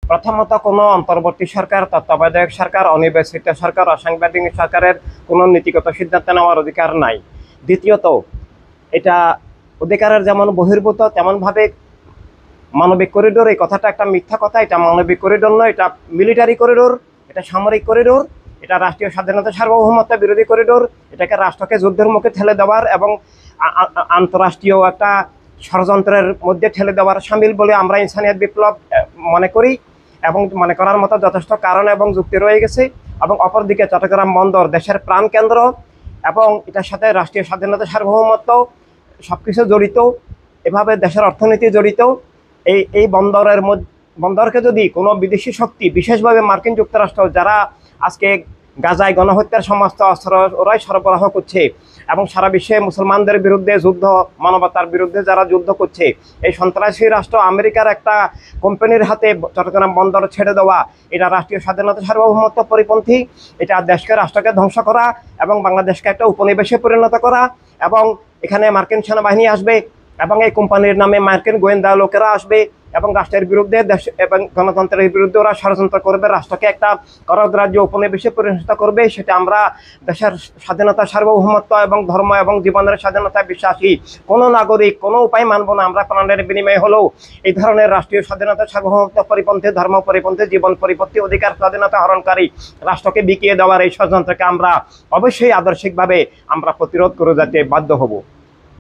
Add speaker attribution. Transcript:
Speaker 1: প্রথমত, কোনো অন্তর্বর্তী সরকার, তত্ত্বাবধায়ক সরকার, অনির্বাচিত সরকার, অসাংবিধানিক সরকারের কোনো নীতিগত সিদ্ধান্ত নেওয়ার অধিকার নাই। দ্বিতীয়ত, এটা অধিকারের যেমন বহির্ভূত তেমনভাবে মানবিক করিডোর, এই কথাটা একটা মিথ্যা কথা। এটা মানবিক করিডোর নয়, এটা মিলিটারি করিডোর, এটা সামরিক করিডোর, এটা রাষ্ট্রীয় স্বাধীনতা সার্বভৌমত্ব বিরোধী করিডোর। এটাকে রাষ্ট্রকে যুদ্ধের মুখে ঠেলে দেওয়ার এবং আন্তঃরাষ্ট্রীয় একটা ষড়যন্ত্রের মধ্যে ঠেলে দেওয়ার সামিল বলে আমরা ইনসানিয়াত বিপ্লব মনে করি, এবং মনে করার মতো যথেষ্ট কারণ এবং যুক্তি রয়ে গেছে। এবং অপরদিকে চট্টগ্রাম বন্দর দেশের প্রাণকেন্দ্র, এবং এটার সাথে রাষ্ট্রীয় স্বাধীনতা সার্বভৌমত্ব সব কিছু জড়িত, এভাবে দেশের অর্থনীতি জড়িত। এই বন্দরকে যদি কোনো বিদেশি শক্তি, বিশেষভাবে মার্কিন যুক্তরাষ্ট্র, যারা আজকে গাজায় গণহত্যার সমস্ত অস্ত্র ওরাই সরবরাহ করছে এবং সারা বিশ্বে মুসলমানদের বিরুদ্ধে যুদ্ধ, মানবতার বিরুদ্ধে যারা যুদ্ধ করছে, এই সন্ত্রাসী রাষ্ট্র আমেরিকার একটা কোম্পানির হাতে চট্টগ্রাম বন্দর ছেড়ে দেওয়া, এটা রাষ্ট্রীয় স্বাধীনতা সার্বভৌমত্ব পরিপন্থী। এটা রাষ্ট্রকে ধ্বংস করা এবং বাংলাদেশকে একটা উপনিবেশে পরিণত করা, এবং এখানে মার্কিন সেনাবাহিনী আসবে এবং এই কোম্পানির নামে মার্কিন গোয়েন্দা লোকেরা আসবে এবং রাষ্ট্রের বিরুদ্ধে, দেশ এবং গণতন্ত্রের বিরুদ্ধে ওরা ষড়যন্ত্র করবে, রাষ্ট্রকে একটা কররাজ্য উপনিবেশে পরিণত করবে। সেটা আমরা দেশের স্বাধীনতা সার্বভৌমত্ব এবং ধর্ম এবং জীবনের স্বাধীনতায় বিশ্বাসী কোনো নাগরিক কোনো উপায় মানব না। আমরা প্রাণের বিনিময়ে হলেও এই ধরনের রাষ্ট্রীয় স্বাধীনতা সার্বভৌমত্ব পরিপন্থী, ধর্ম পরিপন্থী, জীবন পরিপন্থী, অধিকার স্বাধীনতা হরণকারী রাষ্ট্রকে বিকিয়ে দেওয়ার এই ষড়যন্ত্রকে আমরা অবশ্যই আদর্শিকভাবে আমরা প্রতিরোধ করে যেতে বাধ্য হব।